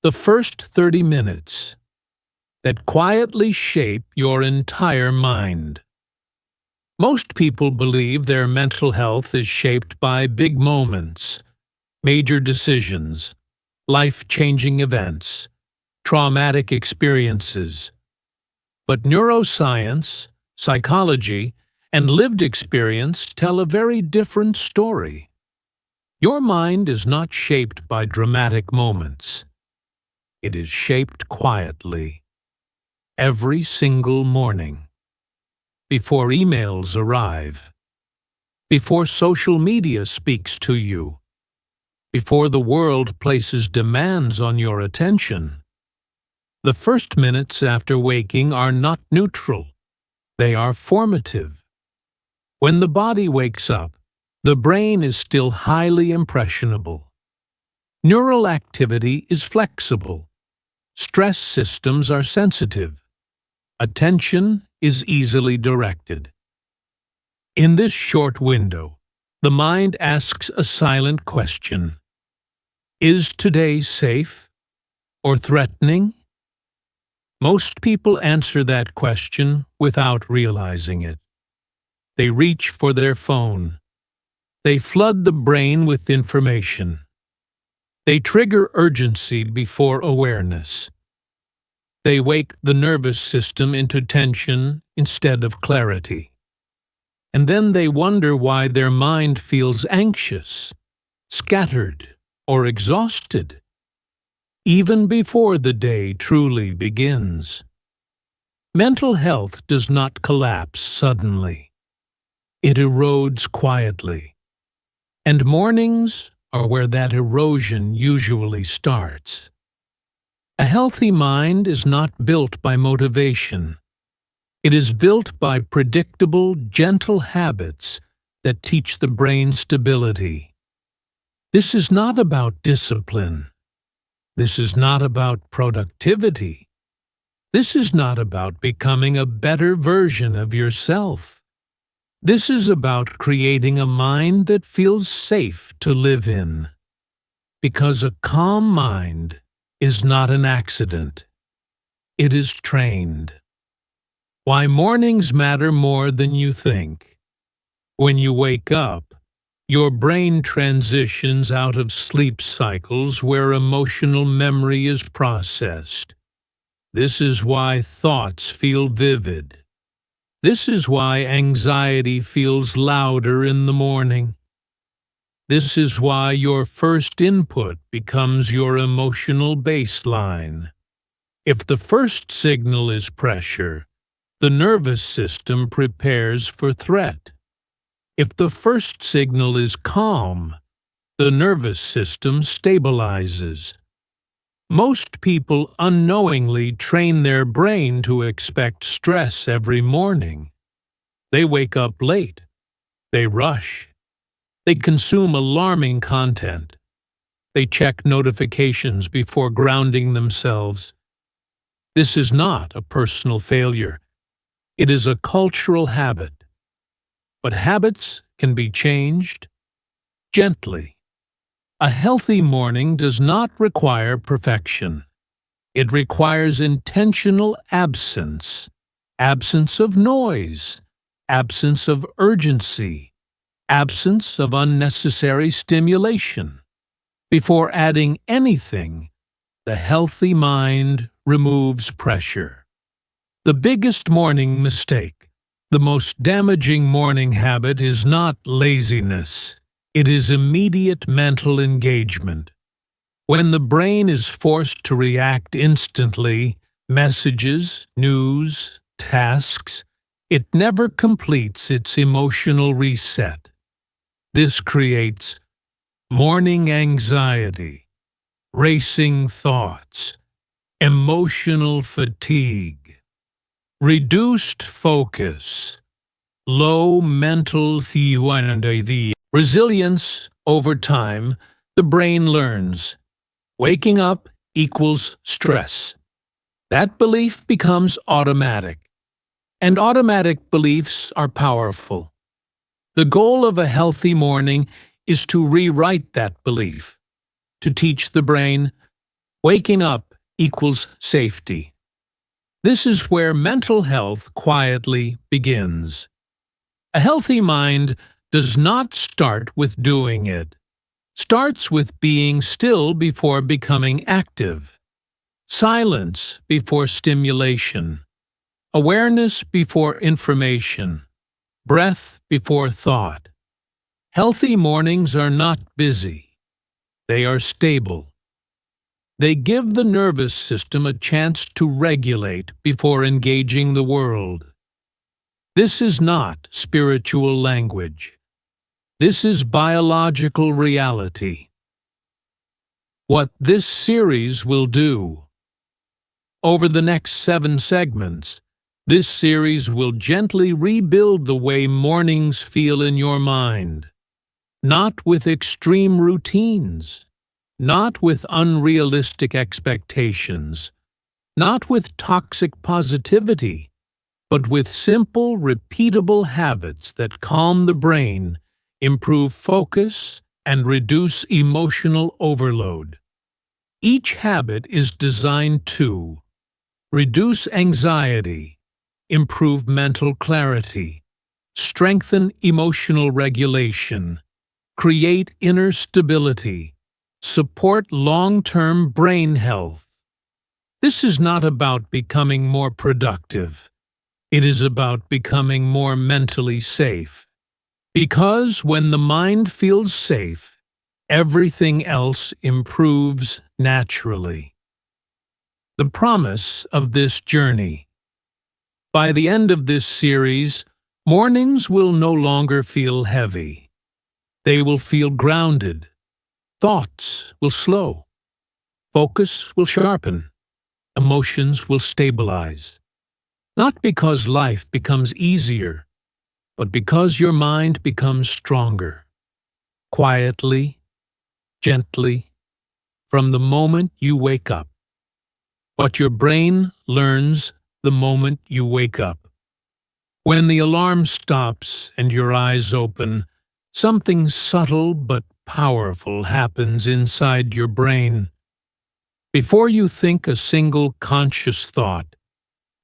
The first 30 minutes that quietly shape your entire mind. Most people believe their mental health is shaped by big moments, major decisions, life-changing events, traumatic experiences. But neuroscience, psychology, and lived experience tell a very different story. Your mind is not shaped by dramatic moments. It is shaped quietly, every single morning, before emails arrive, before social media speaks to you, before the world places demands on your attention. The first minutes after waking are not neutral. They are formative. When the body wakes up, the brain is still highly impressionable. Neural activity is flexible. Stress systems are sensitive. Attention is easily directed. In this short window, the mind asks a silent question. Is today safe or threatening? Most people answer that question without realizing it. They reach for their phone. They flood the brain with information. They trigger urgency before awareness. They wake the nervous system into tension instead of clarity. And then they wonder why their mind feels anxious, scattered, or exhausted, even before the day truly begins. Mental health does not collapse suddenly. It erodes quietly. And mornings are where that erosion usually starts. A healthy mind is not built by motivation. It is built by predictable, gentle habits that teach the brain stability. This is not about discipline. This is not about productivity. This is not about becoming a better version of yourself. This is about creating a mind that feels safe to live in. Because a calm mind is not an accident. It is trained. Why mornings matter more than you think. When you wake up, your brain transitions out of sleep cycles where emotional memory is processed. This is why thoughts feel vivid. This is why anxiety feels louder in the morning. This is why your first input becomes your emotional baseline. If the first signal is pressure, the nervous system prepares for threat. If the first signal is calm, the nervous system stabilizes. Most people unknowingly train their brain to expect stress every morning. They wake up late. They rush. They consume alarming content. They check notifications before grounding themselves. This is not a personal failure. It is a cultural habit. But habits can be changed gently. A healthy morning does not require perfection. It requires intentional absence, absence of noise, absence of urgency, absence of unnecessary stimulation. Before adding anything, the healthy mind removes pressure. The biggest morning mistake, the most damaging morning habit is not laziness. It is immediate mental engagement. When the brain is forced to react instantly, messages, news, tasks, it never completes its emotional reset. This creates morning anxiety, racing thoughts, emotional fatigue, reduced focus, low mental resilience. Over time, the brain learns. Waking up equals stress. That belief becomes automatic. And automatic beliefs are powerful. The goal of a healthy morning is to rewrite that belief, to teach the brain, Waking up equals safety. This is where mental health quietly begins. A healthy mind does not start with doing it. Starts with being still before becoming active. Silence before stimulation. Awareness before information. Breath before thought. Healthy mornings are not busy. They are stable. They give the nervous system a chance to regulate before engaging the world. This is not spiritual language. This is biological reality. What this series will do. Over the next 7 segments, this series will gently rebuild the way mornings feel in your mind. Not with extreme routines. Not with unrealistic expectations. Not with toxic positivity, but with simple, repeatable habits that calm the brain, improve focus, and reduce emotional overload. Each habit is designed to reduce anxiety, improve mental clarity, strengthen emotional regulation, create inner stability, support long-term brain health. This is not about becoming more productive. It is about becoming more mentally safe. Because when the mind feels safe, everything else improves naturally. The promise of this journey. By the end of this series, mornings will no longer feel heavy. They will feel grounded. Thoughts will slow. Focus will sharpen. Emotions will stabilize. Not because life becomes easier, but because your mind becomes stronger. Quietly, gently, from the moment you wake up. What your brain learns the moment you wake up. When the alarm stops and your eyes open, something subtle but powerful happens inside your brain. Before you think a single conscious thought,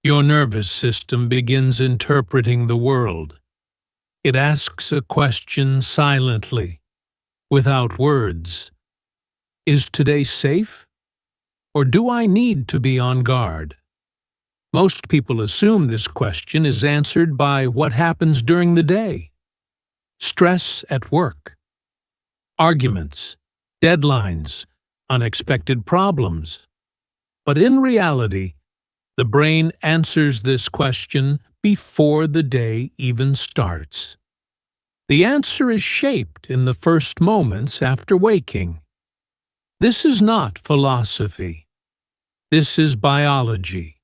your nervous system begins interpreting the world. It asks a question silently, without words. Is today safe? Or do I need to be on guard? Most people assume this question is answered by what happens during the day. Stress at work. Arguments, deadlines, unexpected problems. But in reality, the brain answers this question before the day even starts. The answer is shaped in the first moments after waking. This is not philosophy. This is biology.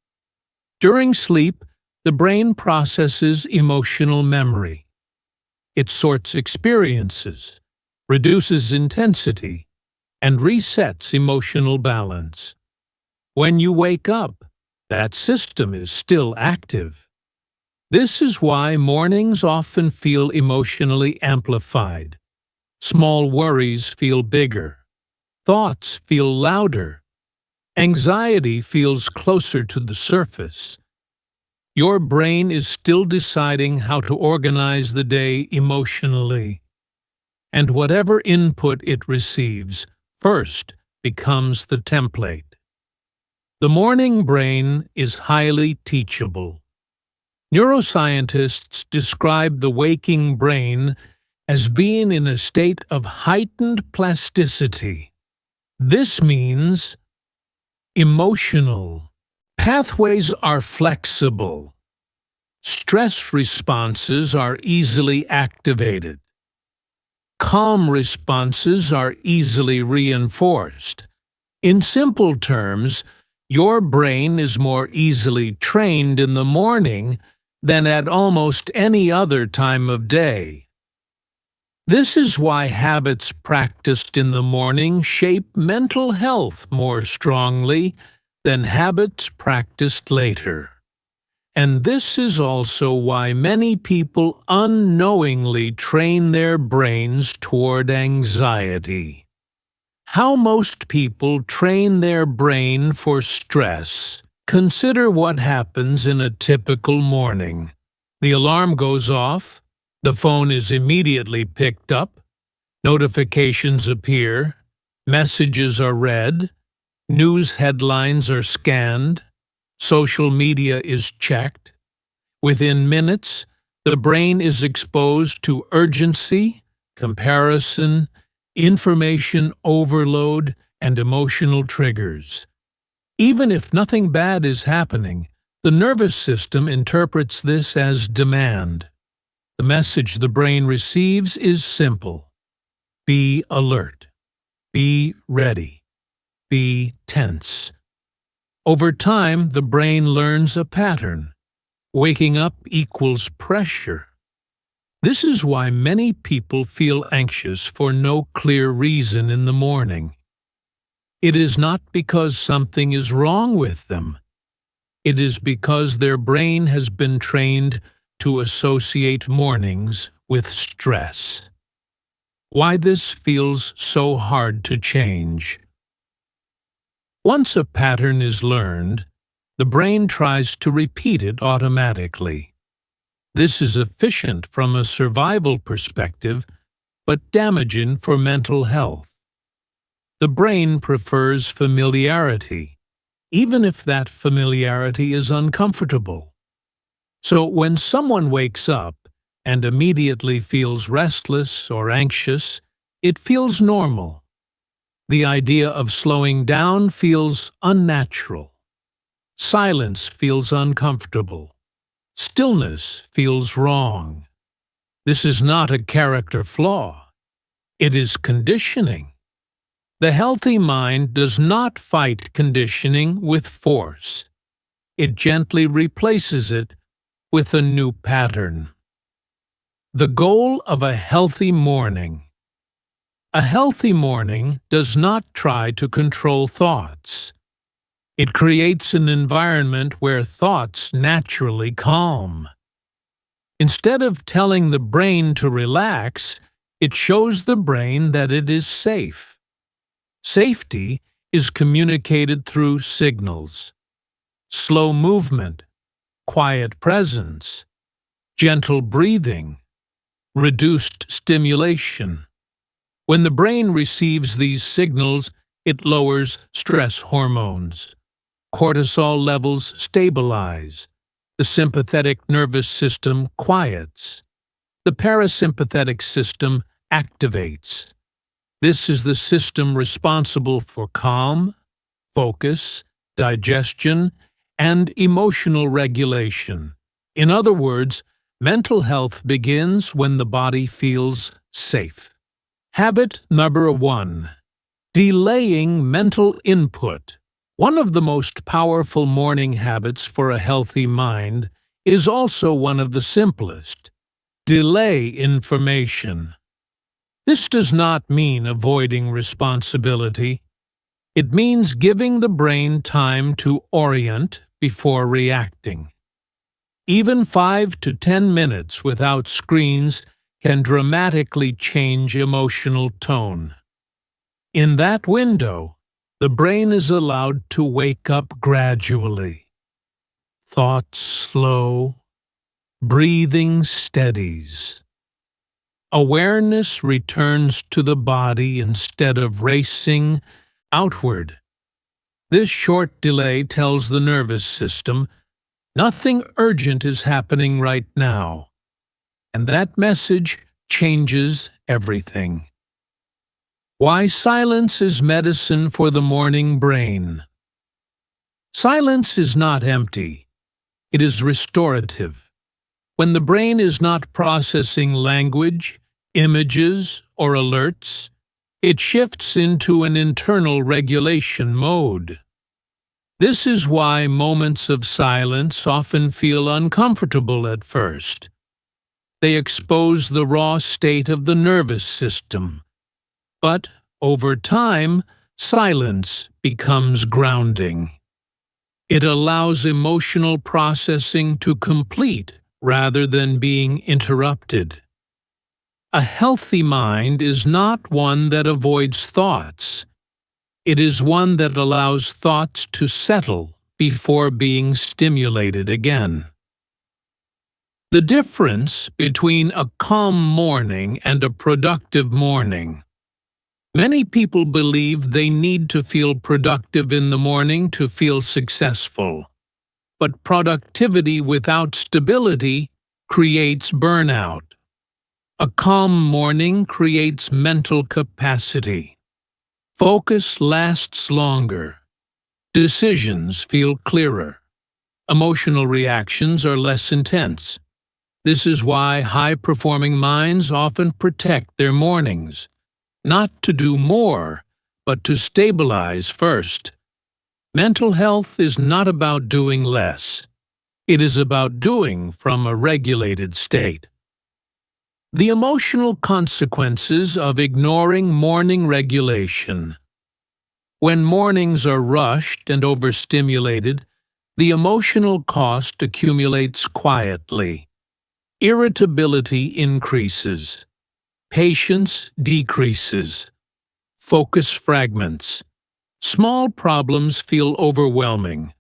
During sleep, the brain processes emotional memory. It sorts experiences, reduces intensity, and resets emotional balance. When you wake up, that system is still active. This is why mornings often feel emotionally amplified. Small worries feel bigger. Thoughts feel louder. Anxiety feels closer to the surface. Your brain is still deciding how to organize the day emotionally. And whatever input it receives first becomes the template. The morning brain is highly teachable. Neuroscientists describe the waking brain as being in a state of heightened plasticity. This means emotional pathways are flexible. Stress responses are easily activated. Calm responses are easily reinforced. In simple terms, your brain is more easily trained in the morning than at almost any other time of day. This is why habits practiced in the morning shape mental health more strongly than habits practiced later. And this is also why many people unknowingly train their brains toward anxiety. How most people train their brain for stress. Consider what happens in a typical morning. The alarm goes off, the phone is immediately picked up, notifications appear, messages are read, news headlines are scanned, social media is checked. Within minutes, the brain is exposed to urgency, comparison, information overload, and emotional triggers. Even if nothing bad is happening, the nervous system interprets this as demand. The message the brain receives is simple. Be alert. Be ready. Be tense. Over time, the brain learns a pattern. Waking up equals pressure. This is why many people feel anxious for no clear reason in the morning. It is not because something is wrong with them. It is because their brain has been trained to associate mornings with stress. Why this feels so hard to change. Once a pattern is learned, the brain tries to repeat it automatically. This is efficient from a survival perspective, but damaging for mental health. The brain prefers familiarity, even if that familiarity is uncomfortable. So when someone wakes up and immediately feels restless or anxious, it feels normal. The idea of slowing down feels unnatural. Silence feels uncomfortable. Stillness feels wrong. This is not a character flaw. It is conditioning. The healthy mind does not fight conditioning with force. It gently replaces it with a new pattern. The goal of a healthy morning. A healthy morning does not try to control thoughts. It creates an environment where thoughts naturally calm. Instead of telling the brain to relax, it shows the brain that it is safe. Safety is communicated through signals. Slow movement, quiet presence, gentle breathing, reduced stimulation. When the brain receives these signals, it lowers stress hormones. Cortisol levels stabilize. The sympathetic nervous system quiets. The parasympathetic system activates. This is the system responsible for calm, focus, digestion, and emotional regulation. In other words, mental health begins when the body feels safe. Habit number 1. Delaying mental input. One of the most powerful morning habits for a healthy mind is also one of the simplest. Delay information. This does not mean avoiding responsibility. It means giving the brain time to orient before reacting. Even 5 to 10 minutes without screens can dramatically change emotional tone. In that window, the brain is allowed to wake up gradually. Thoughts slow, breathing steadies. Awareness returns to the body instead of racing outward. This short delay tells the nervous system, nothing urgent is happening right now. And that message changes everything. Why silence is medicine for the morning brain. Silence is not empty. It is restorative. When the brain is not processing language, images, or alerts, it shifts into an internal regulation mode. This is why moments of silence often feel uncomfortable at first. They expose the raw state of the nervous system. But over time, silence becomes grounding. It allows emotional processing to complete rather than being interrupted. A healthy mind is not one that avoids thoughts. It is one that allows thoughts to settle before being stimulated again. The difference between a calm morning and a productive morning. Many people believe they need to feel productive in the morning to feel successful. But productivity without stability creates burnout. A calm morning creates mental capacity. Focus lasts longer. Decisions feel clearer. Emotional reactions are less intense. This is why high-performing minds often protect their mornings, not to do more, but to stabilize first. Mental health is not about doing less. It is about doing from a regulated state. The emotional consequences of ignoring morning regulation. When mornings are rushed and overstimulated, the emotional cost accumulates quietly. Irritability increases. Patience decreases. Focus fragments. Small problems feel overwhelming.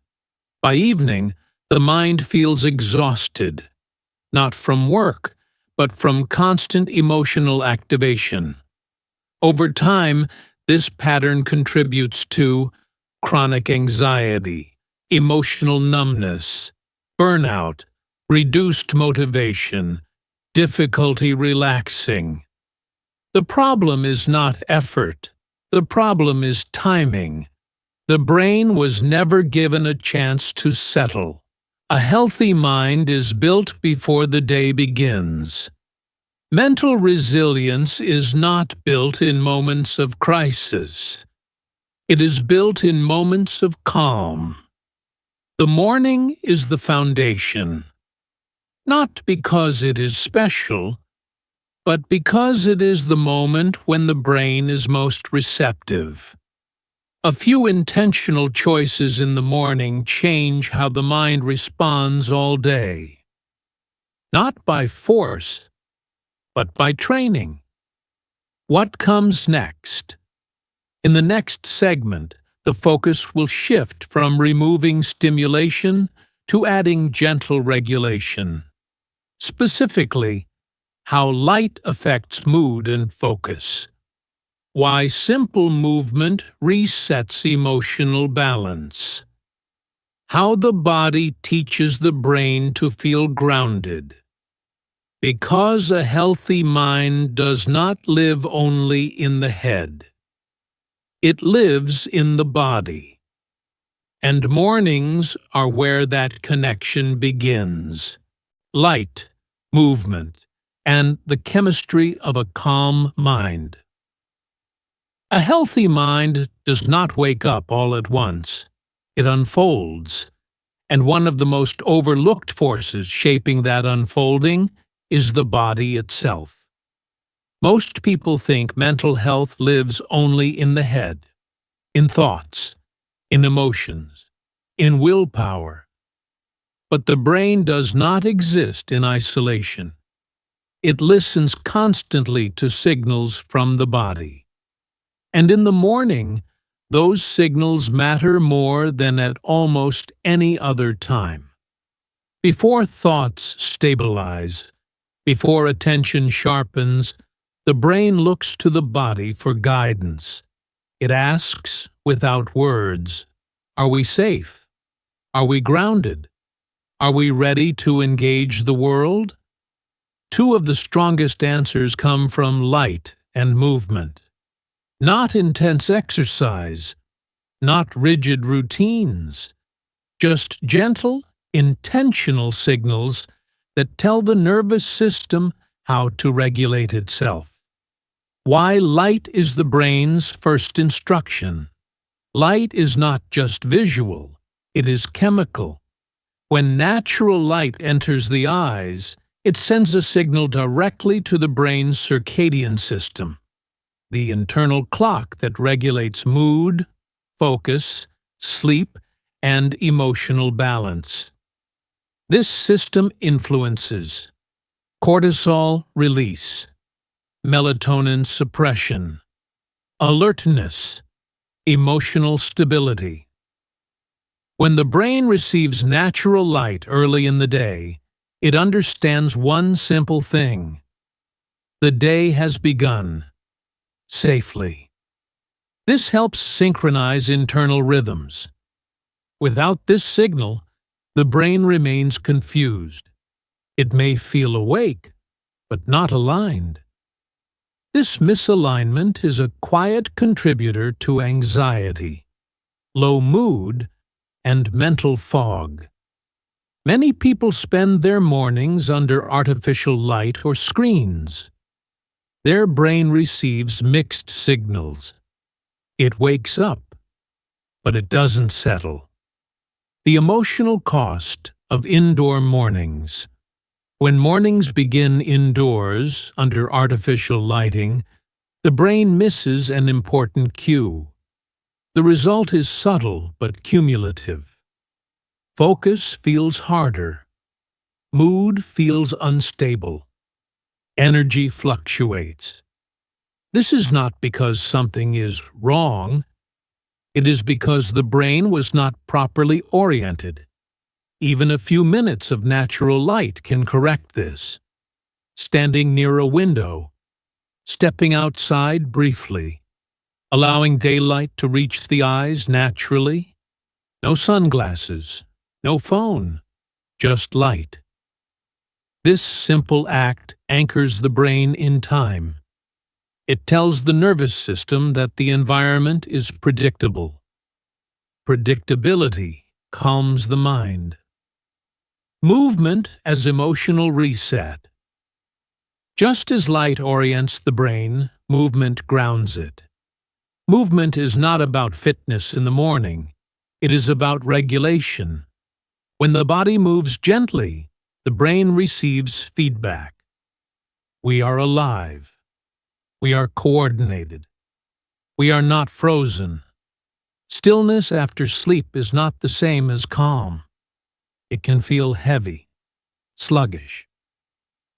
By evening, the mind feels exhausted, not from work, but from constant emotional activation. Over time, this pattern contributes to chronic anxiety, emotional numbness, burnout, reduced motivation, difficulty relaxing. The problem is not effort. The problem is timing. The brain was never given a chance to settle. A healthy mind is built before the day begins. Mental resilience is not built in moments of crisis. It is built in moments of calm. The morning is the foundation. Not because it is special, but because it is the moment when the brain is most receptive. A few intentional choices in the morning change how the mind responds all day. Not by force, but by training. What comes next? In the next segment, the focus will shift from removing stimulation to adding gentle regulation. Specifically, how light affects mood and focus. Why simple movement resets emotional balance. How the body teaches the brain to feel grounded. Because a healthy mind does not live only in the head. It lives in the body. And mornings are where that connection begins. Light, movement, and the chemistry of a calm mind. A healthy mind does not wake up all at once. It unfolds. And one of the most overlooked forces shaping that unfolding is the body itself. Most people think mental health lives only in the head, in thoughts, in emotions, in willpower. But the brain does not exist in isolation. It listens constantly to signals from the body. And in the morning, those signals matter more than at almost any other time. Before thoughts stabilize, before attention sharpens, the brain looks to the body for guidance. It asks, without words, are we safe? Are we grounded? Are we ready to engage the world? Two of the strongest answers come from light and movement. Not intense exercise, not rigid routines, just gentle, intentional signals that tell the nervous system how to regulate itself. Why light is the brain's first instruction. Light is not just visual, it is chemical. When natural light enters the eyes, it sends a signal directly to the brain's circadian system, the internal clock that regulates mood, focus, sleep, and emotional balance. This system influences cortisol release, melatonin suppression, alertness, Emotional stability. When the brain receives natural light early in the day, it understands one simple thing: the day has begun safely. This helps synchronize internal rhythms. Without this signal, the brain remains confused. It may feel awake, but not aligned. This misalignment is a quiet contributor to anxiety, low mood, and mental fog. Many people spend their mornings under artificial light or screens. Their brain receives mixed signals. It wakes up, but it doesn't settle. The emotional cost of indoor mornings. When mornings begin indoors, under artificial lighting, the brain misses an important cue. The result is subtle but cumulative. Focus feels harder. Mood feels unstable. Energy fluctuates. This is not because something is wrong. It is because the brain was not properly oriented. Even a few minutes of natural light can correct this. Standing near a window, stepping outside briefly, allowing daylight to reach the eyes naturally. No sunglasses, no phone, just light. This simple act anchors the brain in time. It tells the nervous system that the environment is predictable. Predictability calms the mind. Movement as emotional reset. Just as light orients the brain, movement grounds it. Movement is not about fitness in the morning. It is about regulation. When the body moves gently, the brain receives feedback. We are alive. We are coordinated. We are not frozen. Stillness after sleep is not the same as calm. It can feel heavy, sluggish,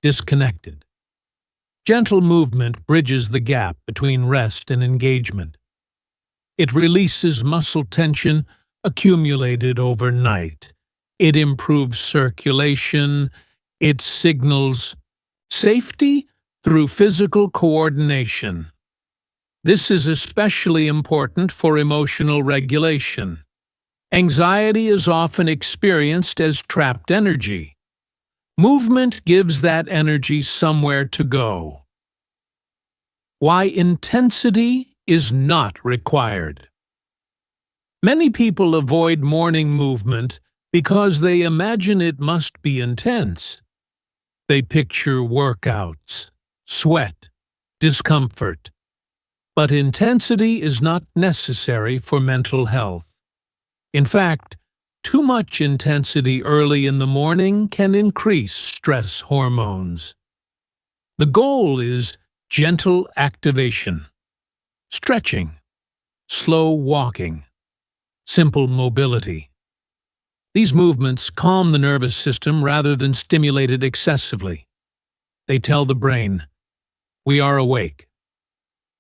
disconnected. Gentle movement bridges the gap between rest and engagement. It releases muscle tension accumulated overnight. It improves circulation. It signals safety through physical coordination. This is especially important for emotional regulation. Anxiety is often experienced as trapped energy. Movement gives that energy somewhere to go. Why intensity is not required. Many people avoid morning movement because they imagine it must be intense. They picture workouts, sweat, discomfort. But intensity is not necessary for mental health. In fact, too much intensity early in the morning can increase stress hormones. The goal is gentle activation, stretching, slow walking, simple mobility. These movements calm the nervous system rather than stimulate it excessively. They tell the brain, we are awake,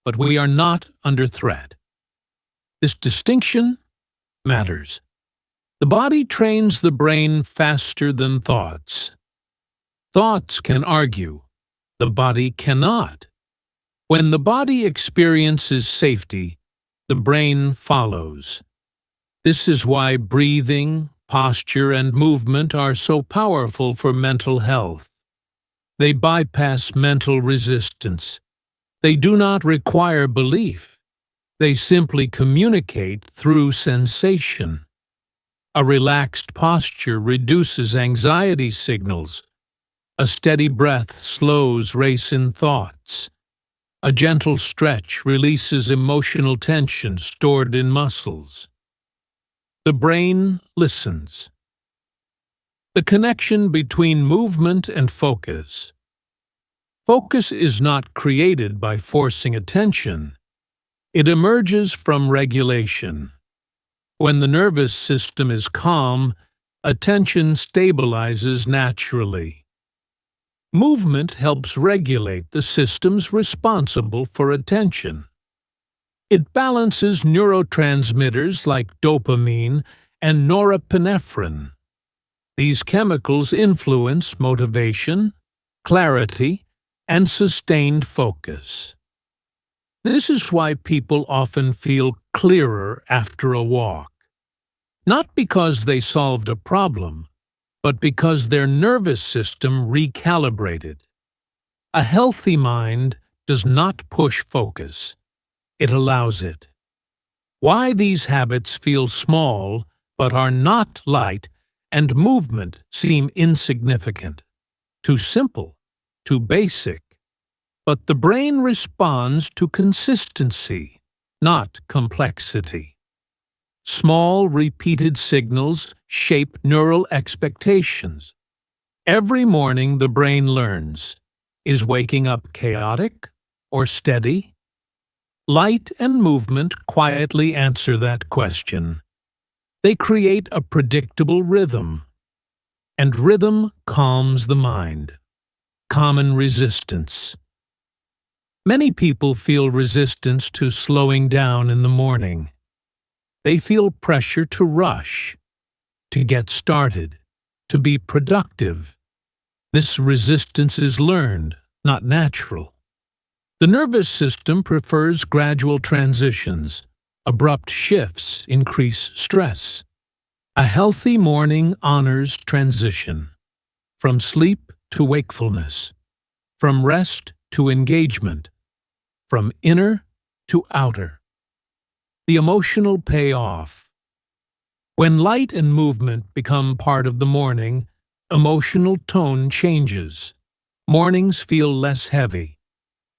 but we are not under threat. This distinction matters. The body trains the brain faster than thoughts. Thoughts can argue. The body cannot. When the body experiences safety, the brain follows. This is why breathing, posture, and movement are so powerful for mental health. They bypass mental resistance. They do not require belief. They simply communicate through sensation. A relaxed posture reduces anxiety signals. A steady breath slows race in thoughts. A gentle stretch releases emotional tension stored in muscles. The brain listens. The connection between movement and focus. Focus is not created by forcing attention. It emerges from regulation. When the nervous system is calm, attention stabilizes naturally. Movement helps regulate the systems responsible for attention. It balances neurotransmitters like dopamine and norepinephrine. These chemicals influence motivation, clarity, and sustained focus. This is why people often feel clearer after a walk. Not because they solved a problem, but because their nervous system recalibrated. A healthy mind does not push focus. It allows it. Why these habits feel small but are not light and movement seem insignificant, too simple, too basic. But the brain responds to consistency, not complexity. Small, repeated signals shape neural expectations. Every morning the brain learns, is waking up chaotic or steady? Light and movement quietly answer that question. They create a predictable rhythm, and rhythm calms the mind. Common resistance. Many people feel resistance to slowing down in the morning. They feel pressure to rush, to get started, to be productive. This resistance is learned, not natural. The nervous system prefers gradual transitions. Abrupt shifts increase stress. A healthy morning honors transition, from sleep to wakefulness, from rest to engagement, from inner to outer. The emotional payoff. When light and movement become part of the morning, emotional tone changes. Mornings feel less heavy.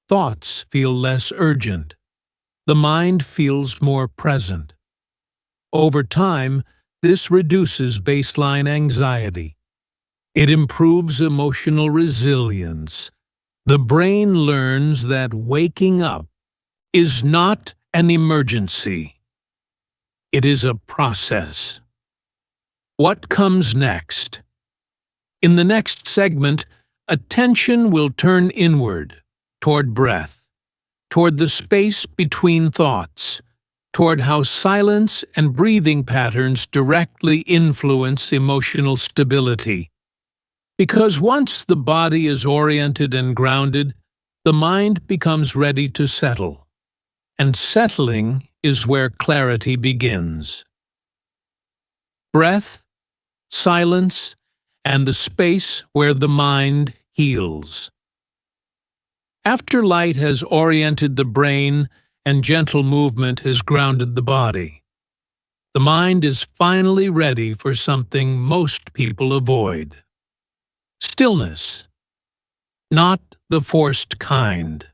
Thoughts feel less urgent. The mind feels more present. Over time, this reduces baseline anxiety. It improves emotional resilience. The brain learns that waking up is not an emergency. It is a process. What comes next? In the next segment, attention will turn inward, toward breath, toward the space between thoughts, toward how silence and breathing patterns directly influence emotional stability. Because once the body is oriented and grounded, the mind becomes ready to settle. And settling is where clarity begins. Breath, silence, and the space where the mind heals. After light has oriented the brain and gentle movement has grounded the body, the mind is finally ready for something most people avoid. Stillness. Not the forced kind.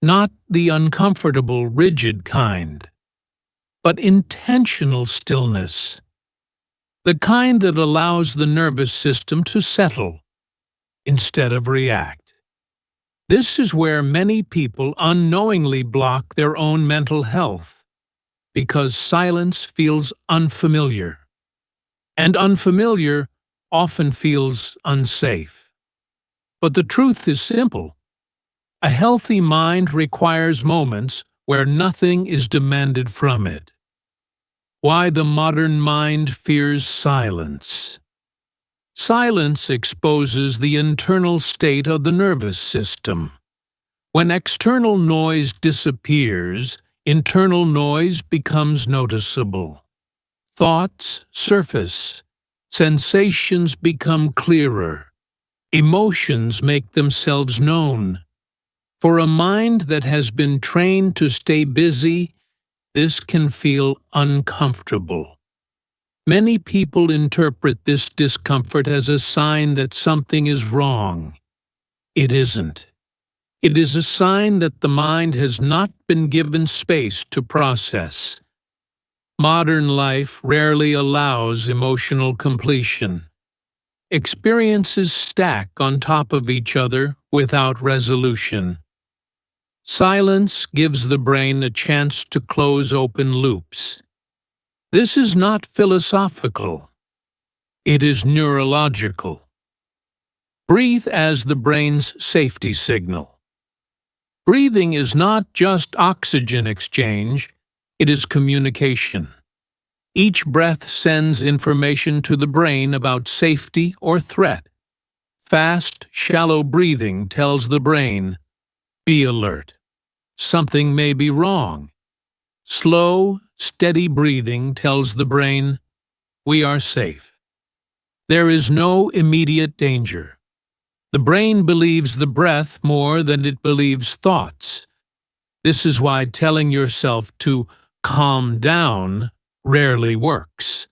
Not the uncomfortable, rigid kind. But intentional stillness. The kind that allows the nervous system to settle instead of react. This is where many people unknowingly block their own mental health, because silence feels unfamiliar, and unfamiliar often feels unsafe. But the truth is simple. A healthy mind requires moments where nothing is demanded from it. Why the modern mind fears silence. Silence exposes the internal state of the nervous system. When external noise disappears, internal noise becomes noticeable. Thoughts surface. Sensations become clearer. Emotions make themselves known. For a mind that has been trained to stay busy, this can feel uncomfortable. Many people interpret this discomfort as a sign that something is wrong. It isn't. It is a sign that the mind has not been given space to process. Modern life rarely allows emotional completion. Experiences stack on top of each other without resolution. Silence gives the brain a chance to close open loops. This is not philosophical. It is neurological. Breathe as the brain's safety signal. Breathing is not just oxygen exchange, it is communication. Each breath sends information to the brain about safety or threat. Fast, shallow breathing tells the brain, "Be alert. Something may be wrong." Slow, steady breathing tells the brain, "We are safe. There is no immediate danger." The brain believes the breath more than it believes thoughts. This is why telling yourself to calm down rarely works.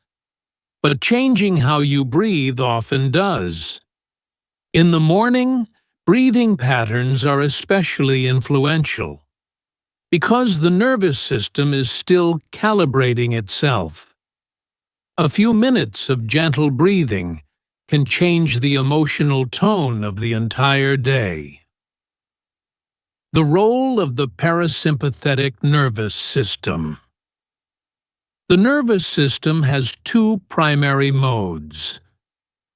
But changing how you breathe often does. In the morning, breathing patterns are especially influential because the nervous system is still calibrating itself. A few minutes of gentle breathing can change the emotional tone of the entire day. The role of the parasympathetic nervous system. The nervous system has two primary modes.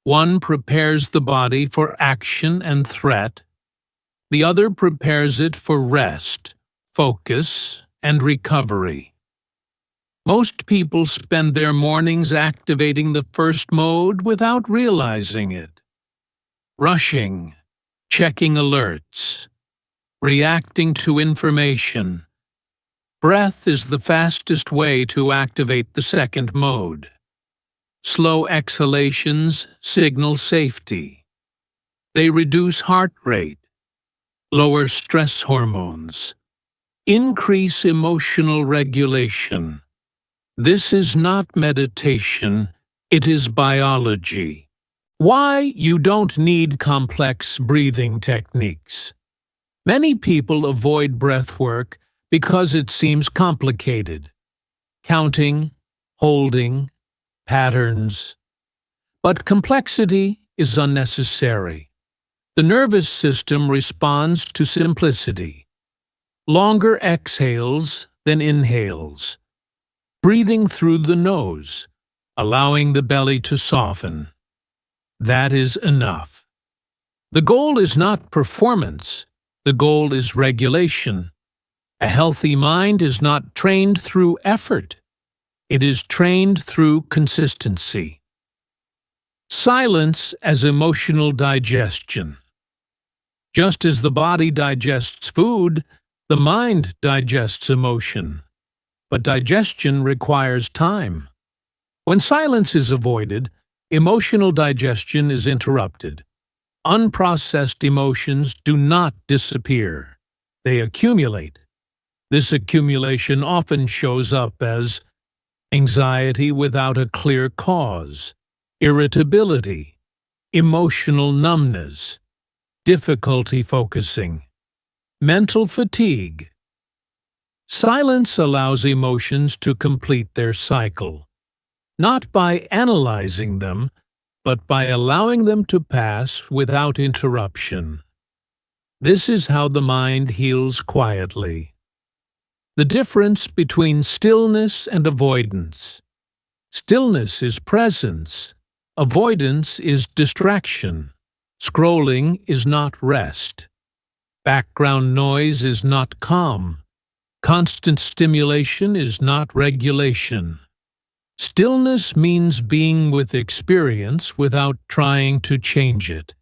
One prepares the body for action and threat. The other prepares it for rest, focus, and recovery. Most people spend their mornings activating the first mode without realizing it. Rushing, checking alerts, reacting to information. Breath is the fastest way to activate the second mode. Slow exhalations signal safety. They reduce heart rate, lower stress hormones, increase emotional regulation. This is not meditation, it is biology. Why you don't need complex breathing techniques. Many people avoid breath work because it seems complicated. Counting, holding, patterns. But complexity is unnecessary. The nervous system responds to simplicity. Longer exhales than inhales. Breathing through the nose, allowing the belly to soften. That is enough. The goal is not performance. The goal is regulation. A healthy mind is not trained through effort. It is trained through consistency. Silence as emotional digestion. Just as the body digests food, the mind digests emotion. But digestion requires time. When silence is avoided, emotional digestion is interrupted. Unprocessed emotions do not disappear. They accumulate. This accumulation often shows up as anxiety without a clear cause, irritability, emotional numbness, difficulty focusing, mental fatigue. Silence allows emotions to complete their cycle, not by analyzing them, but by allowing them to pass without interruption. This is how the mind heals quietly. The difference between stillness and avoidance. Stillness is presence. Avoidance is distraction. Scrolling is not rest. Background noise is not calm. Constant stimulation is not regulation. Stillness means being with experience without trying to change it.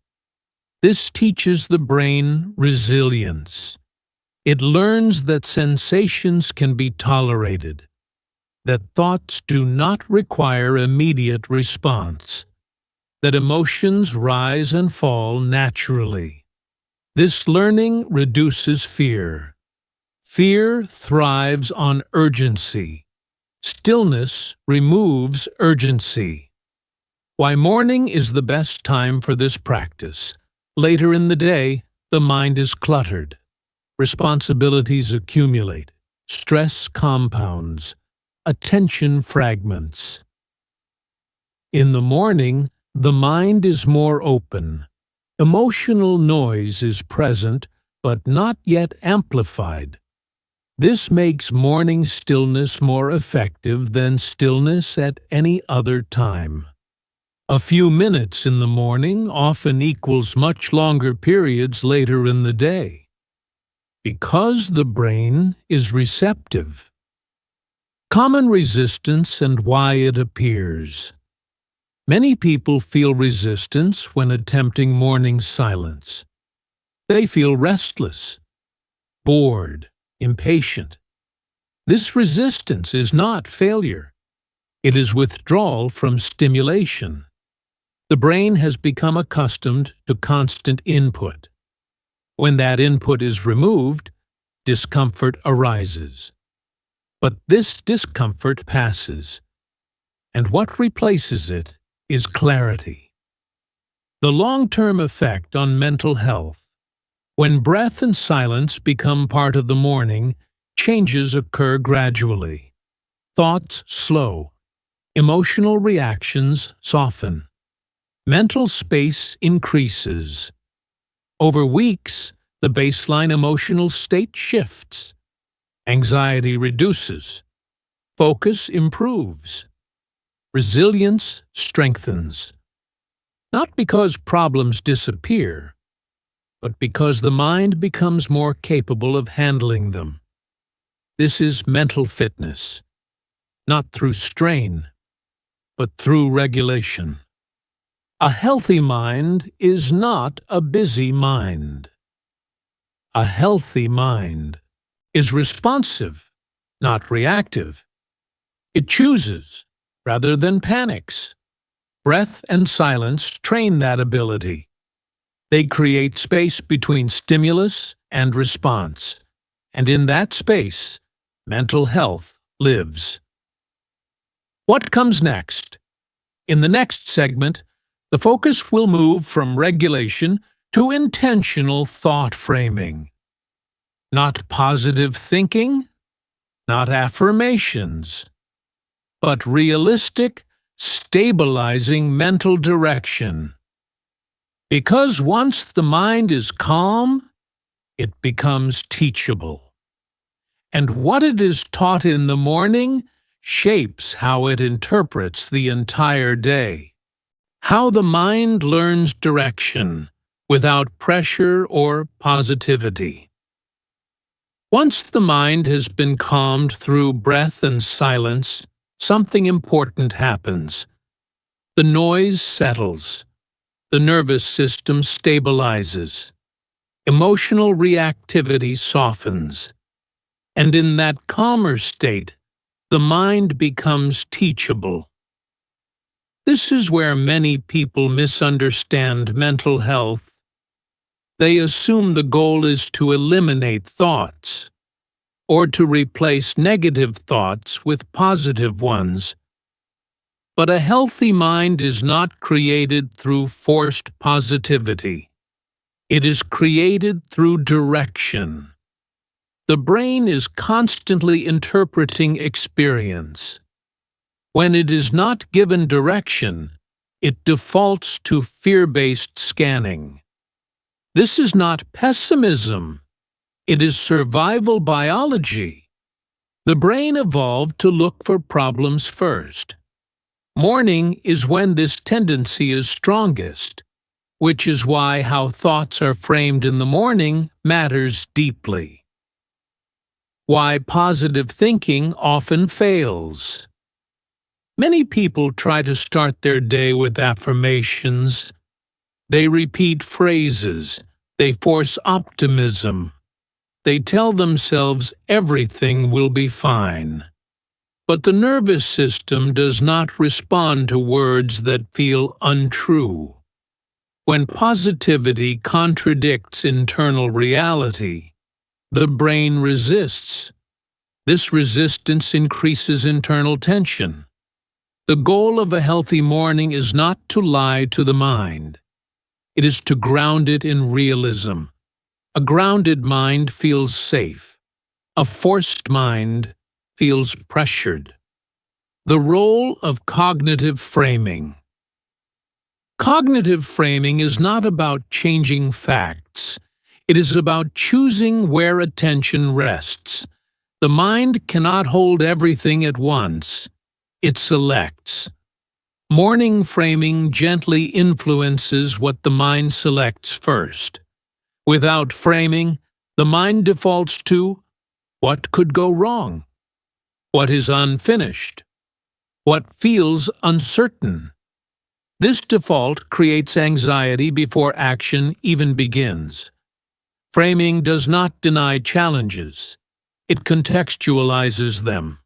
This teaches the brain resilience. It learns that sensations can be tolerated, that thoughts do not require immediate response, that emotions rise and fall naturally. This learning reduces fear. Fear thrives on urgency. Stillness removes urgency. Why morning is the best time for this practice. Later in the day, the mind is cluttered. Responsibilities accumulate. Stress compounds. Attention fragments. In the morning, the mind is more open. Emotional noise is present, but not yet amplified. This makes morning stillness more effective than stillness at any other time. A few minutes in the morning often equals much longer periods later in the day. Because the brain is receptive. Common resistance and why it appears. Many people feel resistance when attempting morning silence. They feel restless, bored, impatient. This resistance is not failure. It is withdrawal from stimulation. The brain has become accustomed to constant input. When that input is removed, discomfort arises. But this discomfort passes, and what replaces it is clarity. The long-term effect on mental health. When breath and silence become part of the morning, changes occur gradually. Thoughts slow. Emotional reactions soften. Mental space increases. Over weeks, the baseline emotional state shifts. Anxiety reduces. Focus improves. Resilience strengthens. Not because problems disappear, but because the mind becomes more capable of handling them. This is mental fitness, not through strain, but through regulation. A healthy mind is not a busy mind. A healthy mind is responsive, not reactive. It chooses rather than panics. Breath and silence train that ability. They create space between stimulus and response, and in that space, mental health lives. What comes next? In the next segment, the focus will move from regulation to intentional thought framing. Not positive thinking, not affirmations, but realistic, stabilizing mental direction. Because once the mind is calm, it becomes teachable. And what it is taught in the morning shapes how it interprets the entire day. How the mind learns direction without pressure or positivity. Once the mind has been calmed through breath and silence, something important happens. The noise settles. The nervous system stabilizes. Emotional reactivity softens. And in that calmer state, the mind becomes teachable. This is where many people misunderstand mental health. They assume the goal is to eliminate thoughts, or to replace negative thoughts with positive ones. But a healthy mind is not created through forced positivity. It is created through direction. The brain is constantly interpreting experience. When it is not given direction, it defaults to fear-based scanning. This is not pessimism. It is survival biology. The brain evolved to look for problems first. Morning is when this tendency is strongest, which is why how thoughts are framed in the morning matters deeply. Why positive thinking often fails. Many people try to start their day with affirmations. They repeat phrases. They force optimism. They tell themselves everything will be fine. But the nervous system does not respond to words that feel untrue. When positivity contradicts internal reality, the brain resists. This resistance increases internal tension. The goal of a healthy morning is not to lie to the mind. It is to ground it in realism. A grounded mind feels safe. A forced mind feels pressured. The role of cognitive framing. Cognitive framing is not about changing facts. It is about choosing where attention rests. The mind cannot hold everything at once. It selects. Morning framing gently influences what the mind selects first. Without framing, The mind defaults to what could go wrong, what is unfinished, what feels uncertain. This default creates anxiety before action even begins. Framing does not deny challenges. It contextualizes them.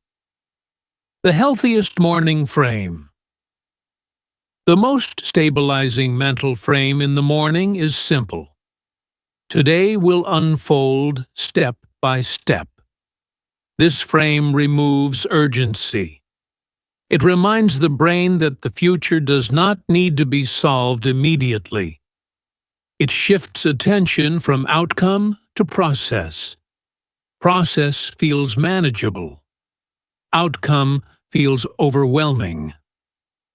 The healthiest morning frame. The most stabilizing mental frame in the morning is simple. Today will unfold step by step. This frame removes urgency. It reminds the brain that the future does not need to be solved immediately. It shifts attention from outcome to process. Process feels manageable. Outcome feels overwhelming.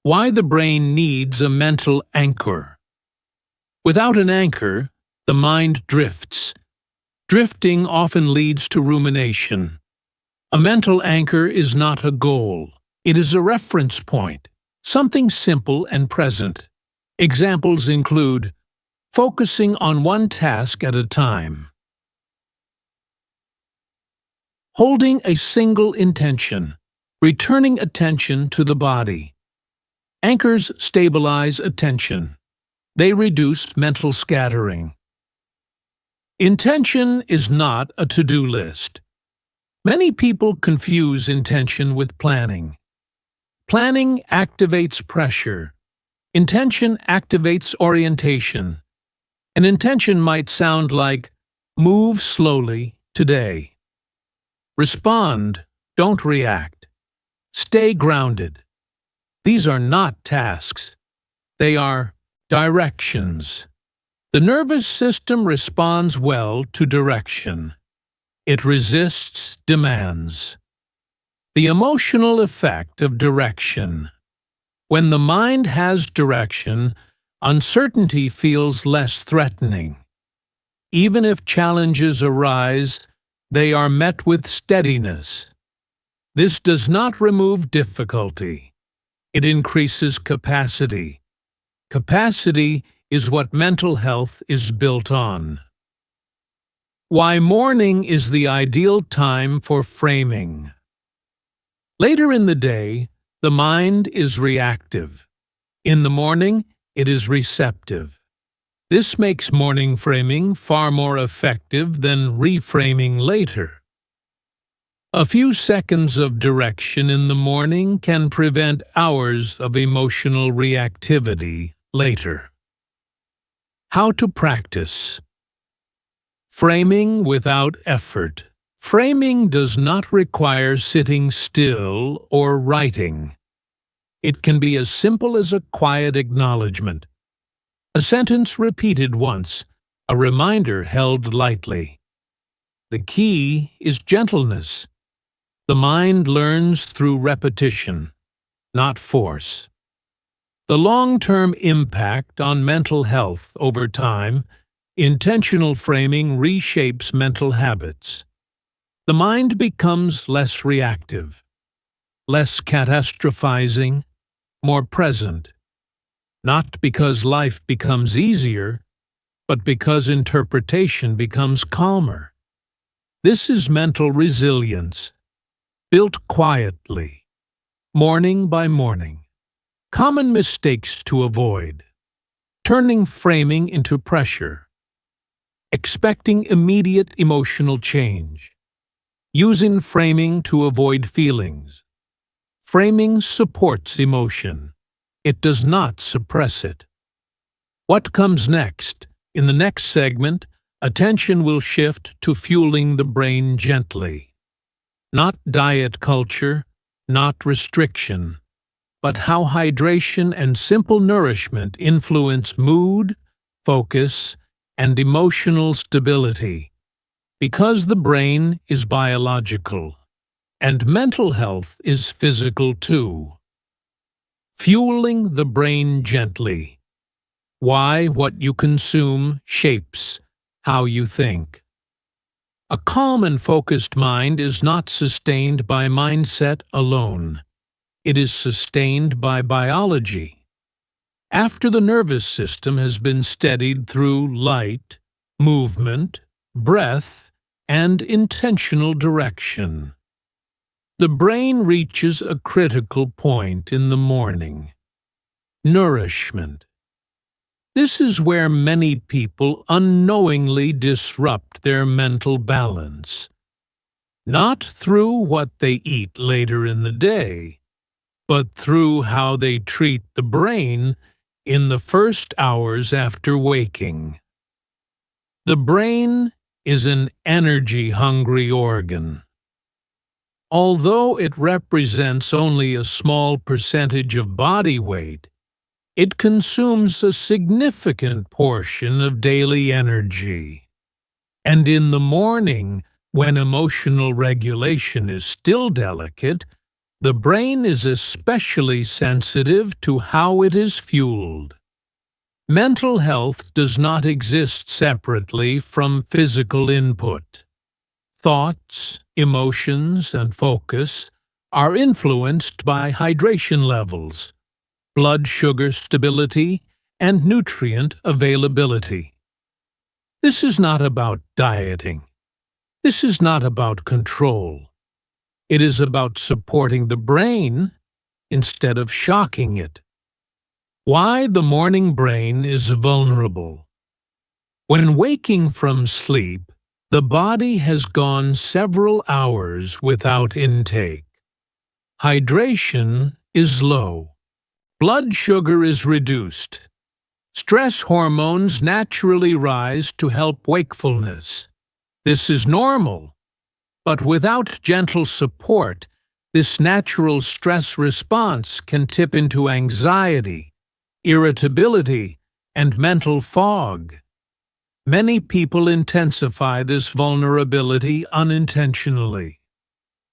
Why the brain needs a mental anchor. Without an anchor, the mind drifts. Drifting often leads to rumination. A mental anchor is not a goal. It is a reference point, something simple and present. Examples include focusing on one task at a time, holding a single intention, returning attention to the body. Anchors stabilize attention. They reduce mental scattering. Intention is not a to-do list. Many people confuse intention with planning. Planning activates pressure. Intention activates orientation. An intention might sound like, move slowly today. Respond, don't react. Stay grounded. These are not tasks. They are directions. The nervous system responds well to direction. It resists demands. The emotional effect of direction. When the mind has direction, uncertainty feels less threatening. Even if challenges arise, they are met with steadiness. This does not remove difficulty. It increases capacity. Capacity is what mental health is built on. Why morning is the ideal time for framing. Later in the day, the mind is reactive. In the morning, it is receptive. This makes morning framing far more effective than reframing later. A few seconds of direction in the morning can prevent hours of emotional reactivity later. How to practice. Framing without effort. Framing does not require sitting still or writing. It can be as simple as a quiet acknowledgement. A sentence repeated once, a reminder held lightly. The key is gentleness. The mind learns through repetition, not force. The long-term impact on mental health over time, intentional framing reshapes mental habits. The mind becomes less reactive, less catastrophizing, more present. Not because life becomes easier, but because interpretation becomes calmer. This is mental resilience, built quietly, morning by morning. Common mistakes to avoid. Turning framing into pressure. Expecting immediate emotional change. Using framing to avoid feelings. Framing supports emotion. It does not suppress it. What comes next? In the next segment, attention will shift to fueling the brain gently. Not diet culture, not restriction, but how hydration and simple nourishment influence mood, focus, and emotional stability. Because the brain is biological, and mental health is physical too. Fueling the brain gently. Why what you consume shapes how you think. A calm and focused mind is not sustained by mindset alone. It is sustained by biology. After the nervous system has been steadied through light, movement, breath, and intentional direction. The brain reaches a critical point in the morning. Nourishment. This is where many people unknowingly disrupt their mental balance. Not through what they eat later in the day, but through how they treat the brain in the first hours after waking. The brain is an energy-hungry organ. Although it represents only a small percentage of body weight, it consumes a significant portion of daily energy. And in the morning, when emotional regulation is still delicate, the brain is especially sensitive to how it is fueled. Mental health does not exist separately from physical input. Thoughts, emotions, and focus are influenced by hydration levels, blood sugar stability, and nutrient availability. This is not about dieting. This is not about control. It is about supporting the brain instead of shocking it. Why the morning brain is vulnerable. When waking from sleep, the body has gone several hours without intake. Hydration is low. Blood sugar is reduced. Stress hormones naturally rise to help wakefulness. This is normal, but without gentle support, this natural stress response can tip into anxiety, irritability, and mental fog. Many people intensify this vulnerability unintentionally.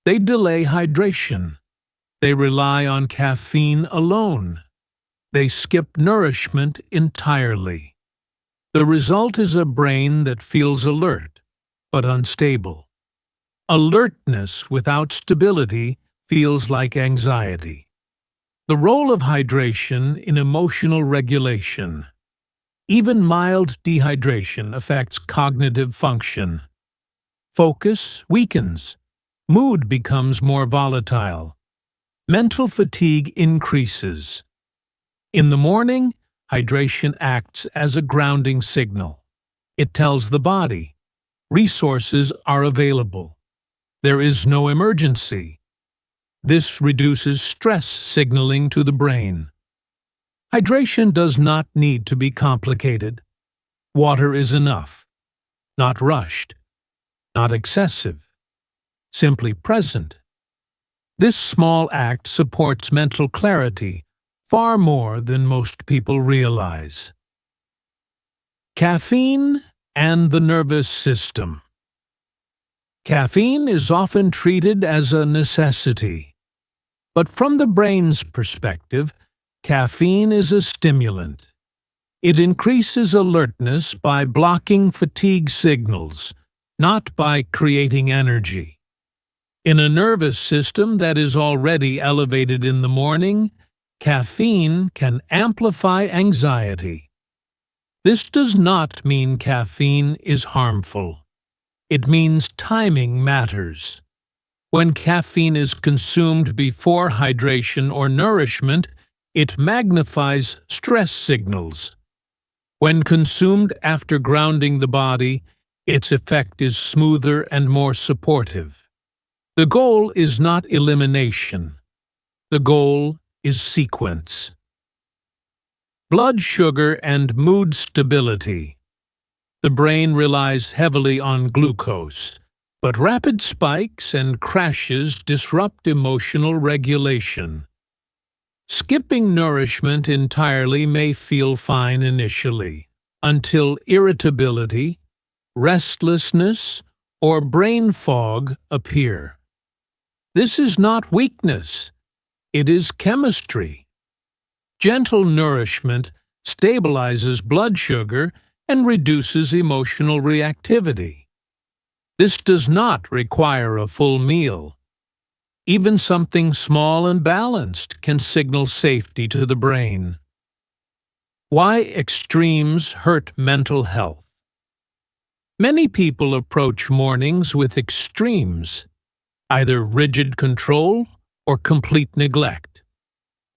They delay hydration. They rely on caffeine alone. They skip nourishment entirely. The result is a brain that feels alert, but unstable. Alertness without stability feels like anxiety. The role of hydration in emotional regulation. Even mild dehydration affects cognitive function. Focus weakens. Mood becomes more volatile. Mental fatigue increases. In the morning, hydration acts as a grounding signal. It tells the body, resources are available. There is no emergency. This reduces stress signaling to the brain. Hydration does not need to be complicated. Water is enough. Not rushed. Not excessive. Simply present. This small act supports mental clarity far more than most people realize. Caffeine and the nervous system. Caffeine is often treated as a necessity. But from the brain's perspective, caffeine is a stimulant. It increases alertness by blocking fatigue signals, not by creating energy. In a nervous system that is already elevated in the morning, caffeine can amplify anxiety. This does not mean caffeine is harmful. It means timing matters. When caffeine is consumed before hydration or nourishment, it magnifies stress signals. When consumed after grounding the body, its effect is smoother and more supportive. The goal is not elimination. The goal is sequence. Blood sugar and mood stability. The brain relies heavily on glucose, but rapid spikes and crashes disrupt emotional regulation. Skipping nourishment entirely may feel fine initially, until irritability, restlessness, or brain fog appear. This is not weakness, it is chemistry. Gentle nourishment stabilizes blood sugar and reduces emotional reactivity. This does not require a full meal. Even something small and balanced can signal safety to the brain. Why extremes hurt mental health. Many people approach mornings with extremes, either rigid control or complete neglect.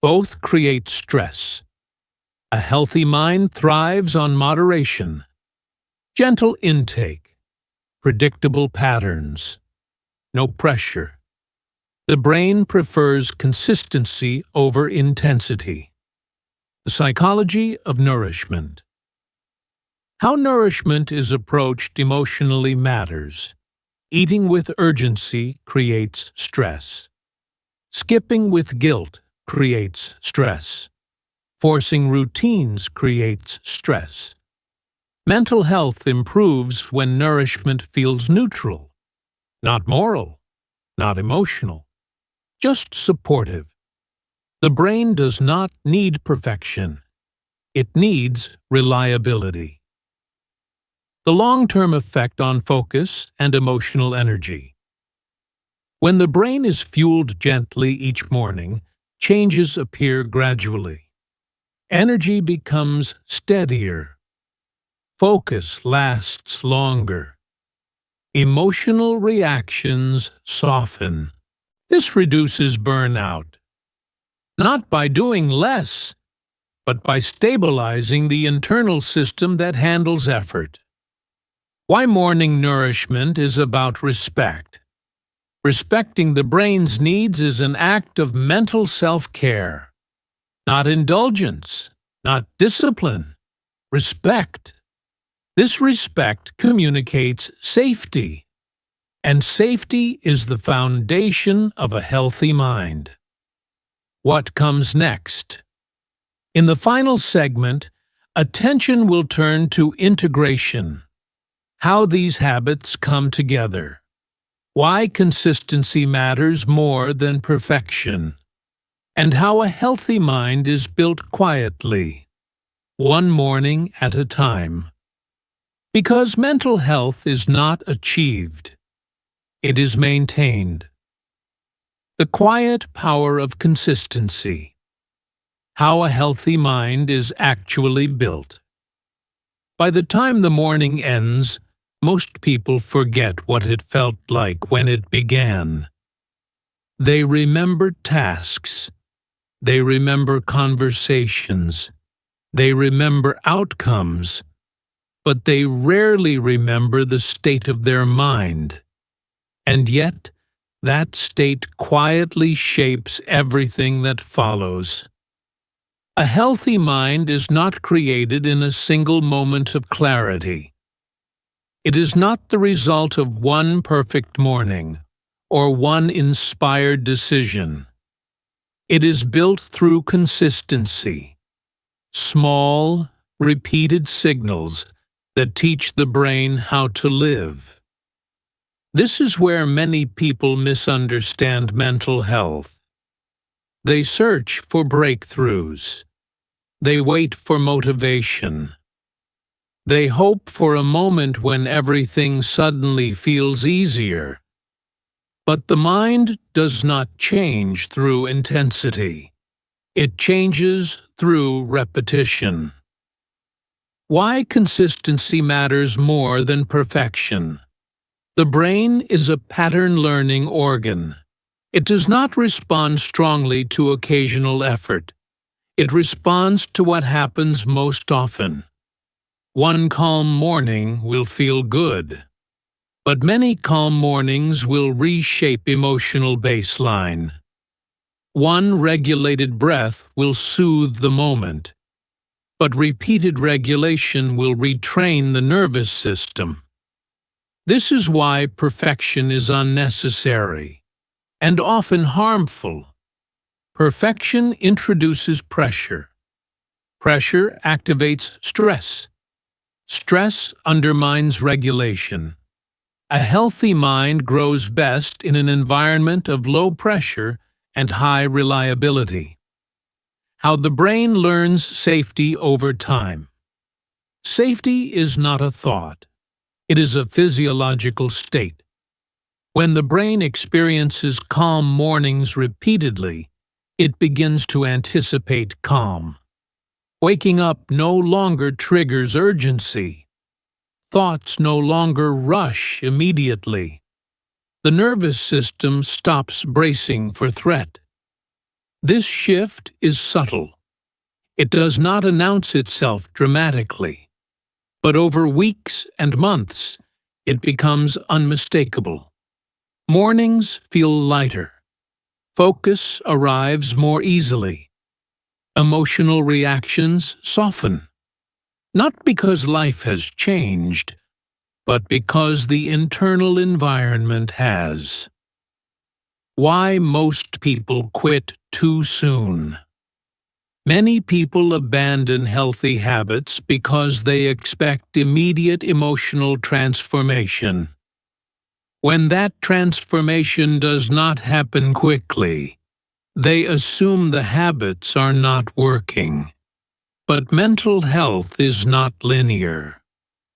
Both create stress. A healthy mind thrives on moderation, gentle intake, predictable patterns, no pressure. The brain prefers consistency over intensity. The psychology of nourishment. How nourishment is approached emotionally matters. Eating with urgency creates stress. Skipping with guilt creates stress. Forcing routines creates stress. Mental health improves when nourishment feels neutral, not moral, not emotional, just supportive. The brain does not need perfection. It needs reliability. The long-term effect on focus and emotional energy. When the brain is fueled gently each morning, changes appear gradually. Energy becomes steadier. Focus lasts longer. Emotional reactions soften. This reduces burnout. Not by doing less, but by stabilizing the internal system that handles effort. Why morning nourishment is about respect. Respecting the brain's needs is an act of mental self-care. Not indulgence, not discipline. Respect. This respect communicates safety, and safety is the foundation of a healthy mind. What comes next? In the final segment, attention will turn to integration. How these habits come together. Why consistency matters more than perfection. And how a healthy mind is built quietly, one morning at a time. Because mental health is not achieved. It is maintained. The quiet power of consistency. How a healthy mind is actually built. By the time the morning ends, most people forget what it felt like when it began. They remember tasks. They remember conversations. They remember outcomes. But they rarely remember the state of their mind. And yet, that state quietly shapes everything that follows. A healthy mind is not created in a single moment of clarity. It is not the result of one perfect morning or one inspired decision. It is built through consistency, small, repeated signals that teach the brain how to live. This is where many people misunderstand mental health. They search for breakthroughs. They wait for motivation. They hope for a moment when everything suddenly feels easier. But the mind does not change through intensity. It changes through repetition. Why consistency matters more than perfection. The brain is a pattern-learning organ. It does not respond strongly to occasional effort. It responds to what happens most often. One calm morning will feel good, but many calm mornings will reshape emotional baseline. One regulated breath will soothe the moment, but repeated regulation will retrain the nervous system. This is why perfection is unnecessary and often harmful. Perfection introduces pressure. Pressure activates stress. Stress undermines regulation. A healthy mind grows best in an environment of low pressure and high reliability. How the brain learns safety over time. Safety is not a thought. It is a physiological state. When the brain experiences calm mornings repeatedly, it begins to anticipate calm. Waking up no longer triggers urgency. thoughts no longer rush immediately. The nervous system stops bracing for threat. This shift is subtle. It does not announce itself dramatically, but over weeks and months, it becomes unmistakable. Mornings feel lighter. Focus arrives more easily. Emotional reactions soften. Not because life has changed, but because the internal environment has. Why most people quit too soon. Many people abandon healthy habits because they expect immediate emotional transformation. When that transformation does not happen quickly, they assume the habits are not working. But mental health is not linear.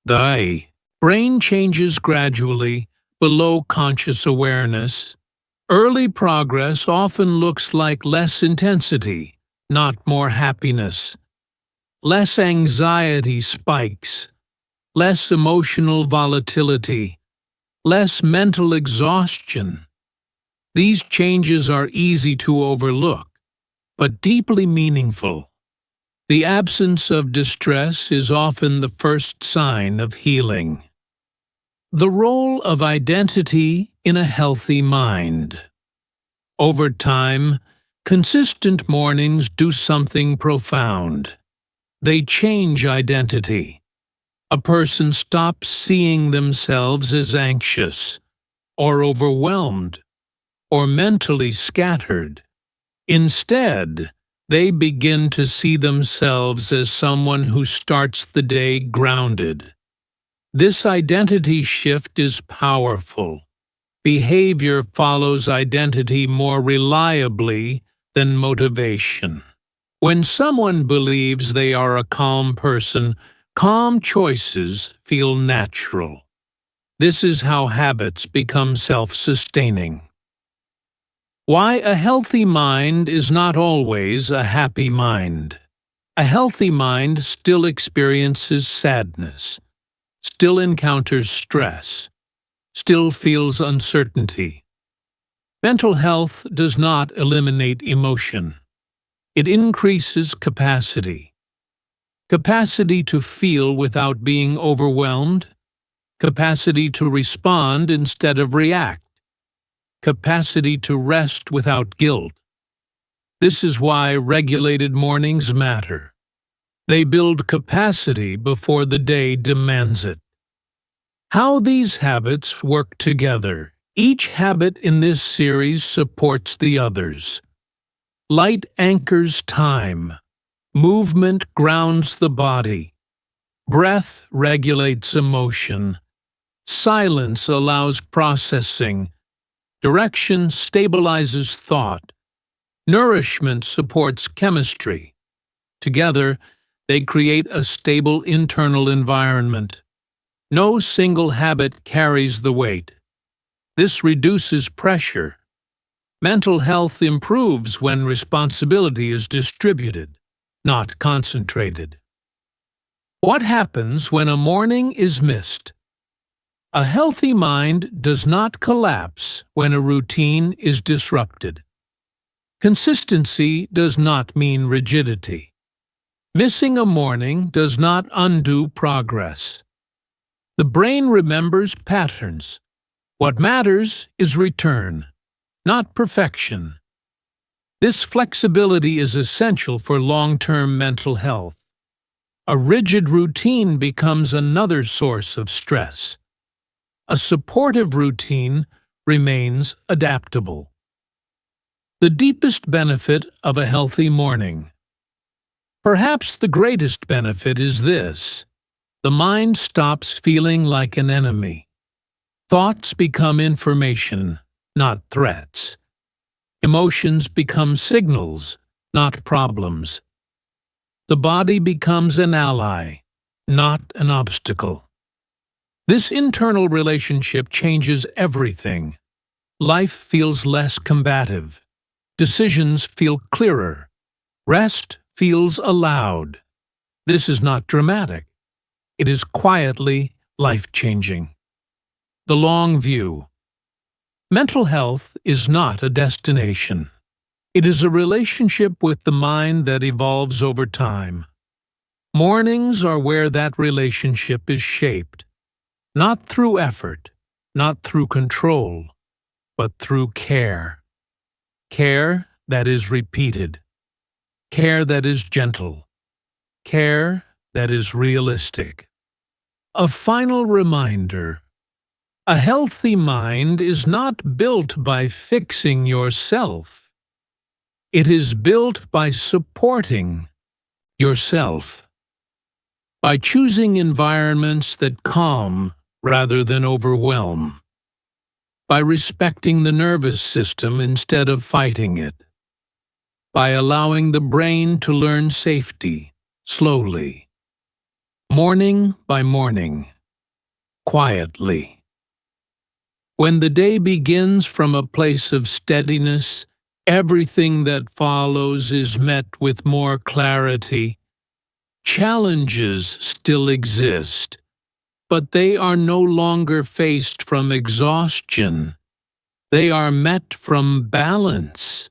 The brain changes gradually, below conscious awareness. Early progress often looks like less intensity, not more happiness. Less anxiety spikes, less emotional volatility, less mental exhaustion. These changes are easy to overlook, but deeply meaningful. The absence of distress is often the first sign of healing. The role of identity in a healthy mind. Over time, consistent mornings do something profound. They change identity. A person stops seeing themselves as anxious, or overwhelmed, or mentally scattered. Instead, they begin to see themselves as someone who starts the day grounded. This identity shift is powerful. Behavior follows identity more reliably than motivation. When someone believes they are a calm person, calm choices feel natural. This is how habits become self-sustaining. Why a healthy mind is not always a happy mind. A healthy mind still experiences sadness, still encounters stress, still feels uncertainty. Mental health does not eliminate emotion. It increases capacity. Capacity to feel without being overwhelmed, capacity to respond instead of react, capacity to rest without guilt. This is why regulated mornings matter. They build capacity before the day demands it. How these habits work together. Each habit in this series supports the others. Light anchors time. Movement grounds the body. Breath regulates emotion. Silence allows processing. Direction stabilizes thought. Nourishment supports chemistry. Together, they create a stable internal environment. No single habit carries the weight. This reduces pressure. Mental health improves when responsibility is distributed, not concentrated. What happens when a morning is missed? A healthy mind does not collapse when a routine is disrupted. Consistency does not mean rigidity. Missing a morning does not undo progress. The brain remembers patterns. What matters is return, not perfection. This flexibility is essential for long-term mental health. A rigid routine becomes another source of stress. A supportive routine remains adaptable. The deepest benefit of a healthy morning. Perhaps the greatest benefit is this: the mind stops feeling like an enemy. Thoughts become information, not threats. Emotions become signals, not problems. The body becomes an ally, not an obstacle. This internal relationship changes everything. Life feels less combative. Decisions feel clearer. Rest feels allowed. This is not dramatic. It is quietly life-changing. The long view. Mental health is not a destination. It is a relationship with the mind that evolves over time. Mornings are where that relationship is shaped, not through effort, not through control, but through care. Care that is repeated. Care that is gentle. Care that is realistic. A final reminder. A healthy mind is not built by fixing yourself. It is built by supporting yourself. By choosing environments that calm rather than overwhelm. By respecting the nervous system instead of fighting it. By allowing the brain to learn safety, slowly. Morning by morning, quietly. When the day begins from a place of steadiness, everything that follows is met with more clarity. Challenges still exist, but they are no longer faced from exhaustion. They are met from balance,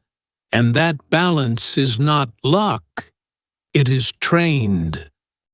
and that balance is not luck. It is trained.